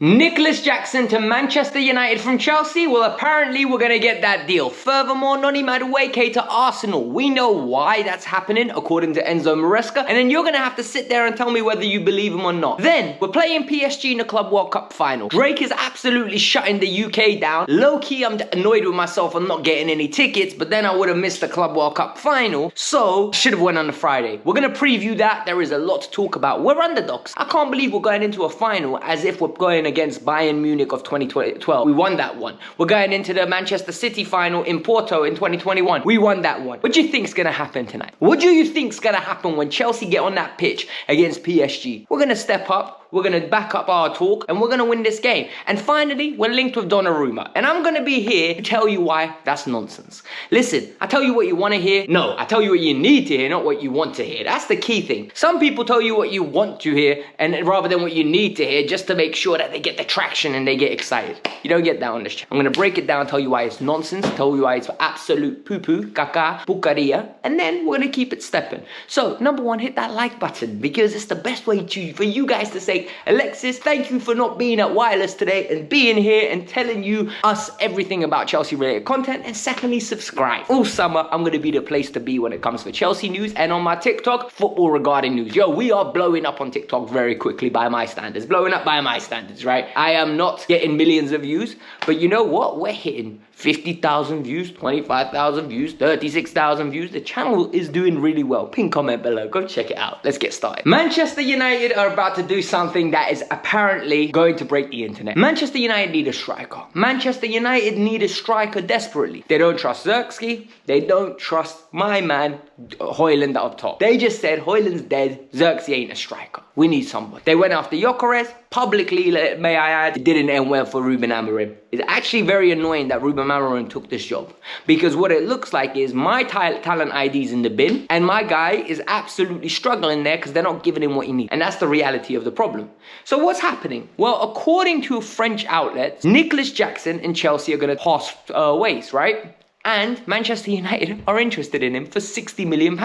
Nicholas Jackson to Manchester United from Chelsea? Well, apparently we're going to get that deal. Furthermore, Noni Madueke to Arsenal. We know why that's happening, according to Enzo Maresca, and then you're going to have to sit there and tell me whether you believe him or not. Then, we're playing PSG in the Club World Cup final. Drake is absolutely shutting the UK down. Low-key, I'm annoyed with myself on not getting any tickets, but then I would have missed the Club World Cup final, so should have went on the Friday. We're going to preview that. There is a lot to talk about. We're underdogs. I can't believe we're going into a final as if we're going against Bayern Munich of 2012. We won that one. We're going into the Manchester City final in Porto in 2021. We won that one. What do you think's going to happen tonight? What do you think's going to happen when Chelsea get on that pitch against PSG? We're going to step up. We're going to back up our talk and we're going to win this game. And finally, we're linked with Donnarumma. And I'm going to be here to tell you why that's nonsense. Listen, I tell you what you want to hear. No, I tell you what you need to hear, not what you want to hear. That's the key thing. Some people tell you what you want to hear and rather than what you need to hear just to make sure that they get the traction and they get excited. You don't get that on this channel. I'm going to break it down, tell you why it's nonsense, tell you why it's absolute poo-poo, caca, pucaria, and then we're going to keep it stepping. So, number one, hit that like button because it's the best way for you guys to say, Alexis, thank you for not being at Wireless today and being here and telling us everything about Chelsea related content. And secondly, subscribe. All summer, I'm going to be the place to be when it comes to Chelsea news and on my TikTok, football regarding news. Yo, we are blowing up on TikTok very quickly by my standards. Blowing up by my standards, right? I am not getting millions of views, but you know what? We're hitting 50,000 views, 25,000 views, 36,000 views. The channel is doing really well. Pin comment below. Go check it out. Let's get started. Manchester United are about to do something that is apparently going to break the internet. Manchester United need a striker. Manchester United need a striker desperately. They don't trust Xerxes. They don't trust my man, Højlund up top. They just said Højlund's dead. Xerxes ain't a striker. We need somebody. They went after Gyökeres. Publicly, may I add, it didn't end well for Ruben Amorim. It's actually very annoying that Ruben Amorim took this job because what it looks like is my talent ID's in the bin and my guy is absolutely struggling there because they're not giving him what he needs. And that's the reality of the problem. So what's happening? Well, according to French outlets, Nicholas Jackson and Chelsea are going to pass ways, right? And Manchester United are interested in him for £60 million.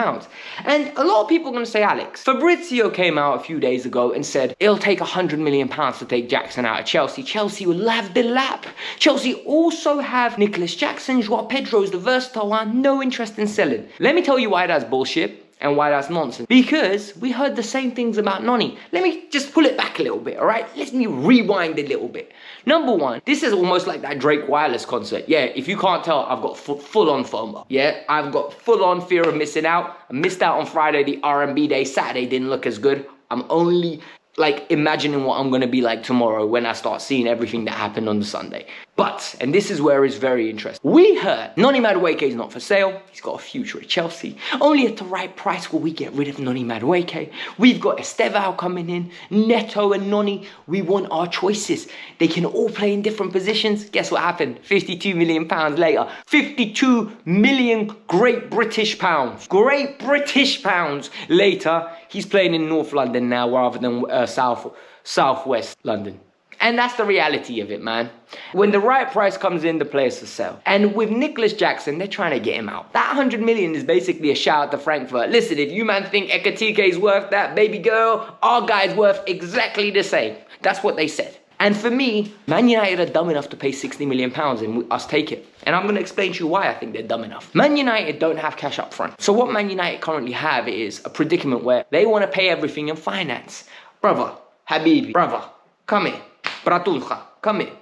And a lot of people are going to say, Alex, Fabrizio came out a few days ago and said, it'll take £100 million to take Jackson out of Chelsea. Chelsea will have the lap. Chelsea also have Nicholas Jackson, Joao Pedro's the versatile one, no interest in selling. Let me tell you why that's bullshit. And why that's nonsense. Because we heard the same things about Noni. Let me just pull it back a little bit, all right? Let me rewind a little bit. Number one, this is almost like that Drake Wireless concert. Yeah, if you can't tell, I've got full-on FOMO. Yeah, I've got full-on fear of missing out. I missed out on Friday, the R&B day. Saturday didn't look as good. I'm only like imagining what I'm going to be like tomorrow when I start seeing everything that happened on the Sunday. But, and this is where it's very interesting, we heard Noni Madueke is not for sale. He's got a future at Chelsea. Only at the right price will we get rid of Noni Madueke. We've got Estevao coming in, Neto and Noni. We want our choices. They can all play in different positions. Guess what happened? £52 million later. 52 million Great British pounds. Great British pounds later. He's playing in North London now rather than Southwest London. And that's the reality of it, man. When the right price comes in, the players for sale. And with Nicholas Jackson, they're trying to get him out. That 100 million is basically a shout out to Frankfurt. Listen, if you man think Ekatike is worth that, baby girl, our guy's worth exactly the same. That's what they said. And for me, Man United are dumb enough to pay £60 million and us take it. And I'm going to explain to you why I think they're dumb enough. Man United don't have cash up front. So what Man United currently have is a predicament where they want to pay everything in finance. Brother, Habibi, brother, come here. Bratulcha, come here.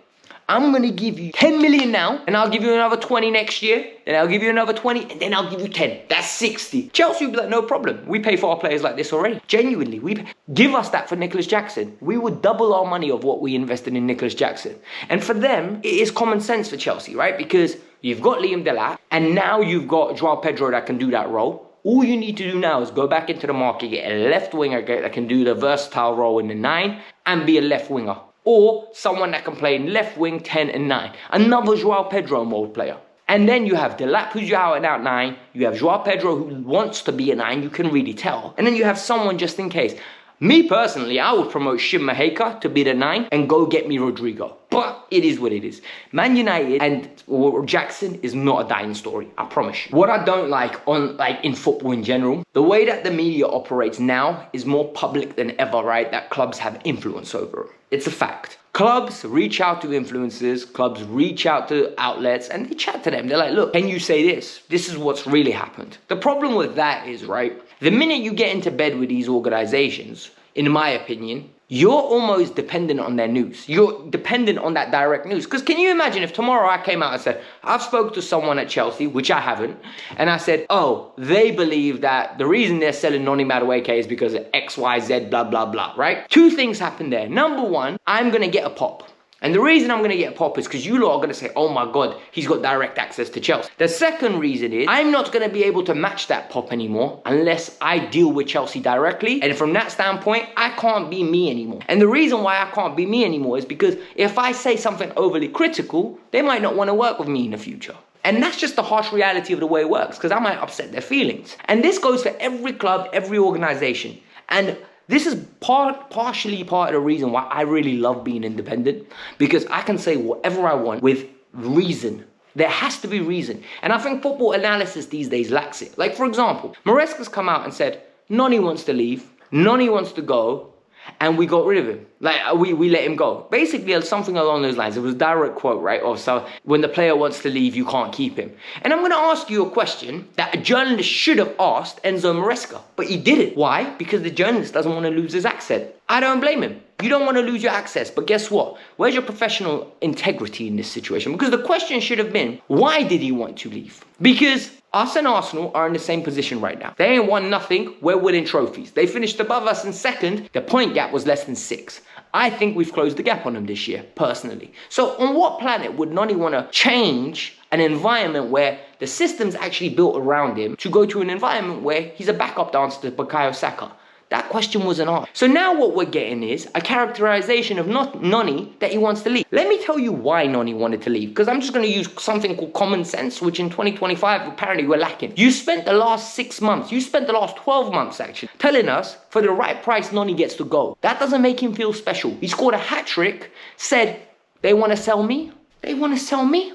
I'm going to give you 10 million now, and I'll give you another 20 next year, then I'll give you another 20, and then I'll give you 10. That's 60. Chelsea will be like, no problem. We pay for our players like this already. Genuinely, give us that for Nicholas Jackson. We would double our money of what we invested in Nicholas Jackson. And for them, it is common sense for Chelsea, right? Because you've got Liam Delap, and now you've got Joao Pedro that can do that role. All you need to do now is go back into the market, get a left winger that can do the versatile role in the 9, and be a left winger. Or someone that can play in left wing, 10 and 9. Another Joao Pedro mode player. And then you have Delap, who's out and out 9. You have Joao Pedro, who wants to be a 9. You can really tell. And then you have someone just in case. Me personally, I would promote Shim Maheka to be the 9 and go get me Rodrigo. But it is what it is. Man United and Jackson is not a dying story, I promise you. What I don't like in football in general, the way that the media operates now is more public than ever, right? That clubs have influence over it. It's a fact. Clubs reach out to influencers, clubs reach out to outlets, and they chat to them. They're like, look, can you say this? This is what's really happened. The problem with that is, right, the minute you get into bed with these organizations, in my opinion, you're almost dependent on their news. You're dependent on that direct news. Because can you imagine if tomorrow I came out and said, I've spoken to someone at Chelsea, which I haven't, and I said, oh, they believe that the reason they're selling Noni Madueke is because of X, Y, Z, blah, blah, blah, right? Two things happen there. Number one, I'm going to get a pop. And the reason I'm going to get a pop is because you lot are going to say, oh my God, he's got direct access to Chelsea. The second reason is I'm not going to be able to match that pop anymore unless I deal with Chelsea directly. And from that standpoint, I can't be me anymore. And the reason why I can't be me anymore is because if I say something overly critical, they might not want to work with me in the future. And that's just the harsh reality of the way it works, because I might upset their feelings. And this goes for every club, every organization. And this is partially part of the reason why I really love being independent, because I can say whatever I want with reason. There has to be reason. And I think football analysis these days lacks it. Like, for example, Maresca's come out and said, Noni wants to leave, Noni wants to go, and we got rid of him. Like, we let him go. Basically, something along those lines. It was a direct quote, right? Of, so when the player wants to leave, you can't keep him. And I'm going to ask you a question that a journalist should have asked Enzo Maresca, but he didn't. Why? Because the journalist doesn't want to lose his accent. I don't blame him. You don't want to lose your access, but guess what? Where's your professional integrity in this situation? Because the question should have been, why did he want to leave? Because us and Arsenal are in the same position right now. They ain't won nothing. We're winning trophies. They finished above us in second. The point gap was less than 6. I think we've closed the gap on them this year, personally. So on what planet would Noni want to change an environment where the system's actually built around him to go to an environment where he's a backup dancer to Bukayo Saka? That question wasn't asked. So now what we're getting is a characterization of Noni that he wants to leave. Let me tell you why Noni wanted to leave, because I'm just going to use something called common sense, which in 2025 apparently we're lacking. You spent the last 6 months, you spent the last 12 months actually, telling us for the right price Noni gets to go. That doesn't make him feel special. He scored a hat-trick, said, they want to sell me? They want to sell me?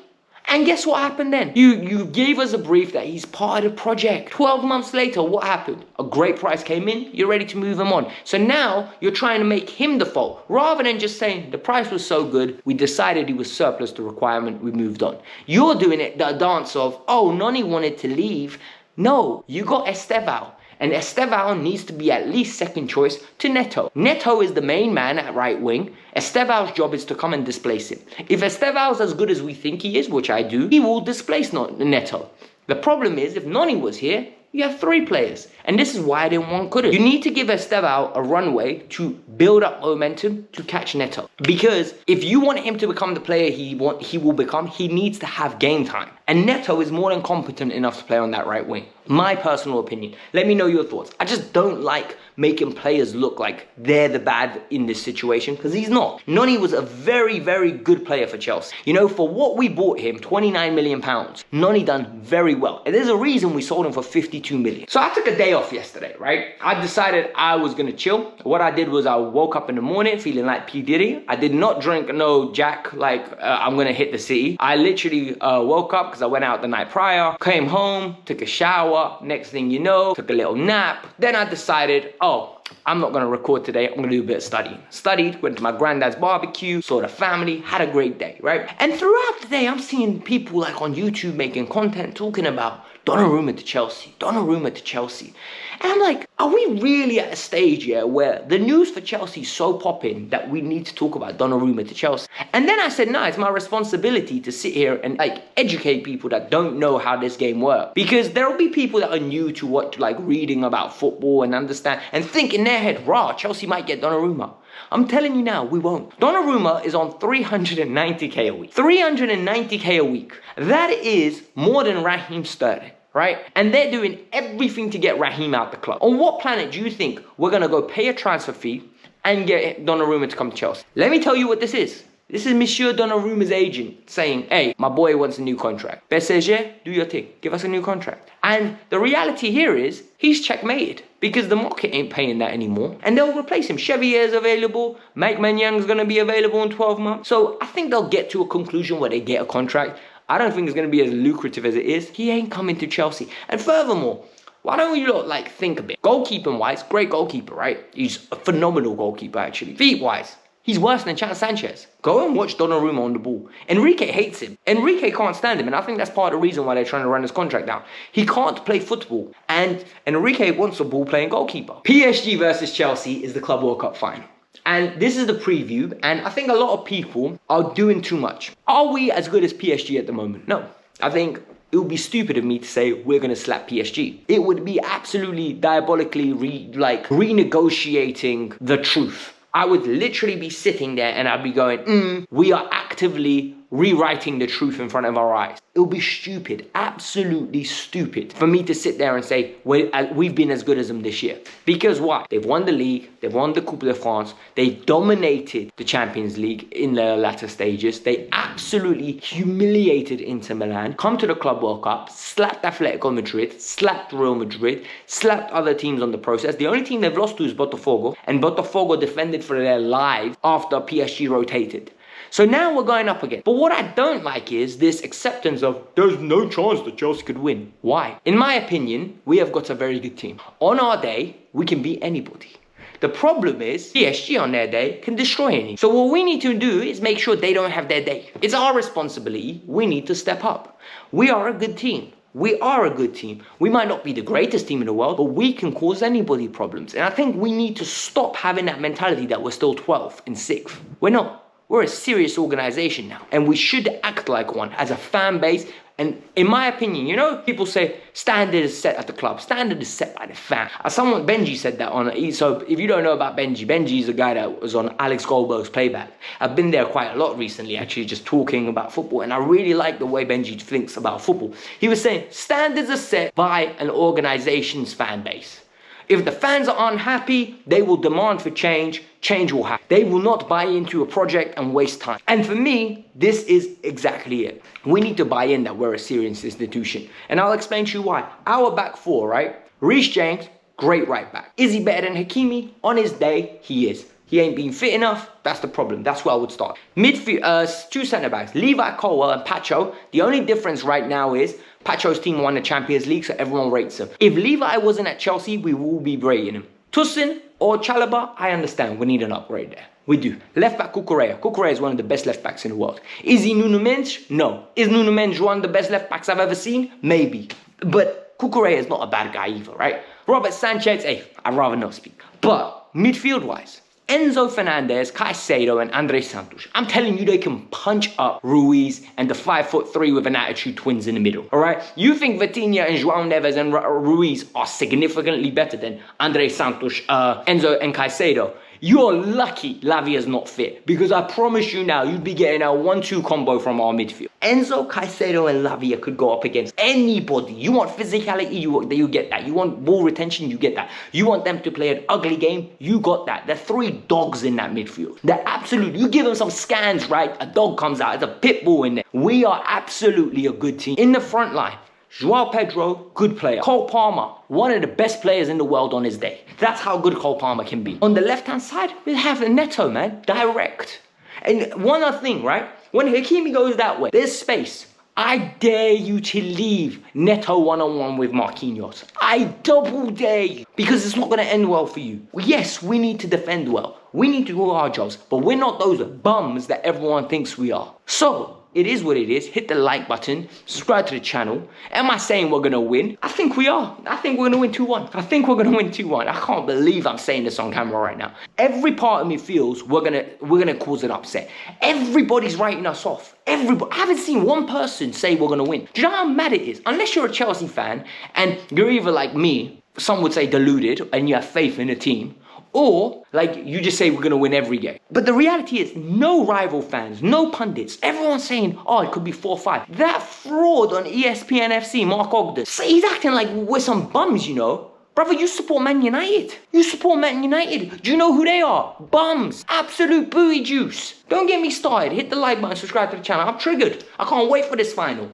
And guess what happened then? You gave us a brief that he's part of the project. 12 months later, what happened? A great price came in, you're ready to move him on. So now you're trying to make him the fault. Rather than just saying the price was so good, we decided he was surplus to requirement, we moved on. You're doing it the dance of, oh, Noni wanted to leave. No, you got Estevao. And Estevao needs to be at least second choice to Neto. Neto is the main man at right wing. Estevao's job is to come and displace him. If Estevao's as good as we think he is, which I do, he will displace Neto. The problem is, if Noni was here, you have 3 players. And this is why I didn't want Kudu. You need to give Estevao a runway to build up momentum to catch Neto. Because if you want him to become the player he will become, he needs to have game time. And Neto is more than competent enough to play on that right wing. My personal opinion. Let me know your thoughts. I just don't like making players look like they're the bad in this situation, because he's not. Noni was a very, very good player for Chelsea. You know, for what we bought him, £29 million, Noni done very well. And there's a reason we sold him for 52 million. So I took a day off yesterday, right? I decided I was going to chill. What I did was I woke up in the morning feeling like P. Diddy. I did not drink no Jack like I'm going to hit the city. I literally woke up because I went out the night prior, came home, took a shower. Next thing you know, took a little nap. Then I decided, oh, I'm not going to record today. I'm going to do a bit of studying. Studied, went to my granddad's barbecue, saw the family, had a great day, right? And throughout the day, I'm seeing people like on YouTube making content talking about Donnarumma to Chelsea, Donnarumma to Chelsea. And I'm like, are we really at a stage here where the news for Chelsea is so popping that we need to talk about Donnarumma to Chelsea? And then I said, no, it's my responsibility to sit here and like educate people that don't know how this game works. Because there'll be people that are new to what, like reading about football and understand and think in their head, rah, Chelsea might get Donnarumma. I'm telling you now, we won't. Donnarumma is on 390k a week. 390k a week. That is more than Raheem Sterling, right? And they're doing everything to get Raheem out the club. On what planet do you think we're going to go pay a transfer fee and get Donnarumma to come to Chelsea? Let me tell you what this is. This is Monsieur Donnarumma's agent saying, hey, my boy wants a new contract. PSG, do your thing. Give us a new contract. And the reality here is he's checkmated because the market ain't paying that anymore. And they'll replace him. Chevier's available. Mike Manyang's going to be available in 12 months. So I think they'll get to a conclusion where they get a contract. I don't think it's going to be as lucrative as it is. He ain't coming to Chelsea. And furthermore, why don't you lot think a bit? Goalkeeping-wise, great goalkeeper, right? He's a phenomenal goalkeeper, actually. Feet-wise, he's worse than Sanchez. Go and watch Donnarumma on the ball. Enrique hates him. Enrique can't stand him, and I think that's part of the reason why they're trying to run his contract down. He can't play football, and Enrique wants a ball-playing goalkeeper. PSG versus Chelsea is the Club World Cup final. And this is the preview, and I think a lot of people are doing too much. Are we as good as PSG at the moment? No. I think it would be stupid of me to say we're going to slap PSG. It would be absolutely diabolically renegotiating the truth. I would literally be sitting there and I'd be going, we are actively rewriting the truth in front of our eyes. It would be stupid, absolutely stupid for me to sit there and say, we've been as good as them this year. Because why? They've won the league, they've won the Coupe de France, they dominated the Champions League in their latter stages, they absolutely humiliated Inter Milan, come to the Club World Cup, slapped Atletico Madrid, slapped Real Madrid, slapped other teams on the process. The only team they've lost to is Botafogo, and Botafogo defended for their lives after PSG rotated. So now we're going up again. But what I don't like is this acceptance of there's no chance that Chelsea could win. Why? In my opinion, we have got a very good team. On our day, we can beat anybody. The problem is PSG on their day can destroy any. So what we need to do is make sure they don't have their day. It's our responsibility. We need to step up. We are a good team. We are a good team. We might not be the greatest team in the world, but we can cause anybody problems. And I think we need to stop having that mentality that we're still 12th and 6th. We're not. We're a serious organization now, and we should act like one as a fan base. And in my opinion, you know, people say standard is set at the club. Standard is set by the fan. Benji said that so if you don't know about Benji is a guy that was on Alex Goldberg's Playback. I've been there quite a lot recently, actually, just talking about football. And I really like the way Benji thinks about football. He was saying standards are set by an organization's fan base. If the fans are unhappy, they will demand for change. Change will happen. They will not buy into a project and waste time. And for me, this is exactly it. We need to buy in that we're a serious institution. And I'll explain to you why. Our back four, right? Reece James, great right back. Is he better than Hakimi? On his day, he is. He ain't been fit enough. That's the problem. That's where I would start. Midfield, two centre-backs, Levi Colwill and Pacho. The only difference right now is Pacho's team won the Champions League, so everyone rates him. If Levi wasn't at Chelsea, we will be rating him. Tosin or Chalobah, I understand. We need an upgrade there. We do. Left back Cucurella. Cucurella is one of the best left backs in the world. Is he Nuno Mendes? No. Is Nuno Mendes one of the best left backs I've ever seen? Maybe. But Cucurella is not a bad guy either, right? Robert Sanchez, I'd rather not speak. But midfield-wise, Enzo Fernandez, Caicedo, and Andre Santos. I'm telling you, they can punch up Ruiz and the 5'3" with an attitude twins in the middle. All right? You think Vitinha and João Neves and Ruiz are significantly better than Andre Santos, Enzo, and Caicedo? You're lucky Lavia's not fit, because I promise you now, you'd be getting a 1-2 combo from our midfield. Enzo, Caicedo, and Lavia could go up against anybody. You want physicality, you get that. You want ball retention, you get that. You want them to play an ugly game, you got that. They're three dogs in that midfield. They're absolutely, you give them some scans, right? A dog comes out, it's a pit bull in there. We are absolutely a good team. In the front line, João Pedro, good player. Cole Palmer, one of the best players in the world on his day. That's how good Cole Palmer can be. On the left-hand side, we have Neto, man. Direct. And one other thing, right? When Hakimi goes that way, there's space. I dare you to leave Neto one-on-one with Marquinhos. I double dare you. Because it's not going to end well for you. Yes, we need to defend well. We need to do our jobs. But we're not those bums that everyone thinks we are. So, it is what it is. Hit the like button. Subscribe to the channel. Am I saying we're going to win? I think we are. I think we're going to win 2-1. I think we're going to win 2-1. I can't believe I'm saying this on camera right now. Every part of me feels we're gonna cause an upset. Everybody's writing us off. Everybody. I haven't seen one person say we're going to win. Do you know how mad it is? Unless you're a Chelsea fan and you're either like me, some would say deluded, and you have faith in the team, or, like, you just say we're going to win every game. But the reality is, no rival fans, no pundits, everyone's saying, oh, it could be 4-5. That fraud on ESPN FC, Mark Ogden, he's acting like we're some bums, you know. Brother, you support Man United. You support Man United. Do you know who they are? Bums. Absolute booty juice. Don't get me started. Hit the like button, subscribe to the channel. I'm triggered. I can't wait for this final.